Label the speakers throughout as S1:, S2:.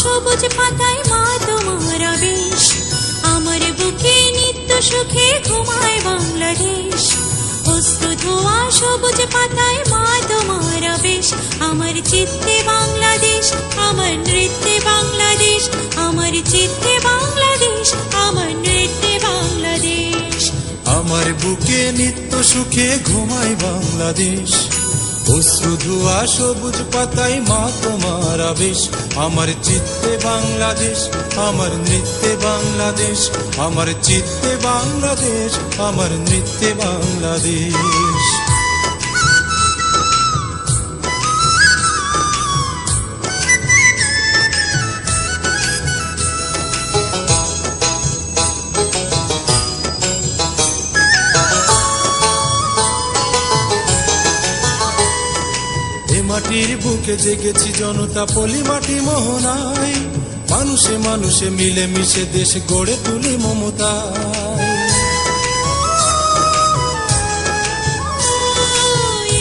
S1: সবুজ পাতায় মা তোমার আবেশ, আমার বুকে নিত্য সুখে ঘুমায় বাংলাদেশ। অশ্রু ধোয়া সবুজ পাতায় মা তোমার আবেশ, আমার চিত্তে বাংলাদেশ, আমার নৃত্যে বাংলাদেশ, আমার চিত্তে বাংলাদেশ, আমার নৃত্যে বাংলাদেশ।
S2: আমার বুকে নিত্য সুখে ঘুমায় বাংলাদেশ, অশ্রু ধোয়া সবুজ পাতায় মা তোমার আবেশ, আমার চিত্তে বাংলাদেশ, আমার নৃত্যে বাংলাদেশ, আমার চিত্তে বাংলাদেশ, আমার নৃত্যে বাংলাদেশ। মাটির বুকে জেগেছি জনতা, পলি মাটি মোহনায়, মানুষে মানুষে মিলে মিশে দেশ গড়ে তুলি মমতায়।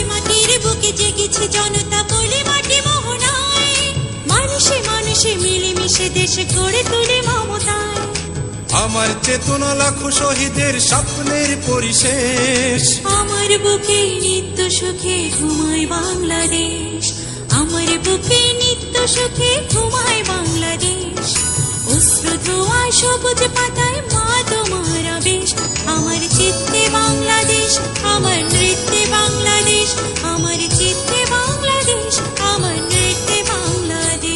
S1: মাটির বুকে জেগেছি জনতা, পলি মাটি মোহনায়, মানুষে মানুষে মিলে মিশে দেশ গড়ে তুলি মমতায়।
S2: আমার চেতনা লাখো শহীদের স্বপ্নের পরিশেষ,
S1: আমার বুকে নিত্য সুখে ঘুমায় বাংলাদেশ, আমার বুকে নিত্য সুখে ঘুমায় বাংলাদেশ। অশ্রু ধোয়া সবুজ পাতায় মা তোমার আবেশ, আমার চিত্তে বাংলাদেশ, আমার নৃত্যে বাংলাদেশ, আমার চিত্তে বাংলাদেশ, আমার নৃত্যে বাংলাদেশ।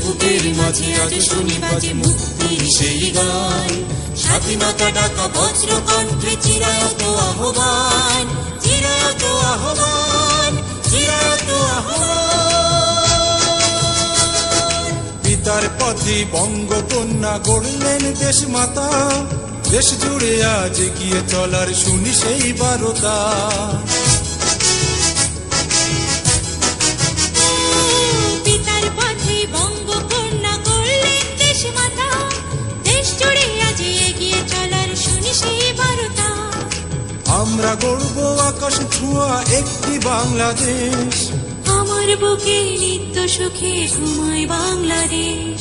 S2: বুকের মাঝে আজ শুনি বাজে মুক্তির সেই গান, স্বাধীনতা ডাকা বজ্র কণ্ঠে চিরায়ত আহ্বান, চিরায়ত আহ্বান, চিরায়ত আহ্বান। পিতার পথে বঙ্গকন্যা গড়লেন দেশ মাতা, দেশ জুড়ে আজ গিয়ে চলার শুনি সেই বারতা। আমরা গড়ব আকাশ ছোঁয়া একটি বাংলাদেশ,
S1: আমার বুকে নিত্য সুখে ঘুমায় বাংলাদেশ,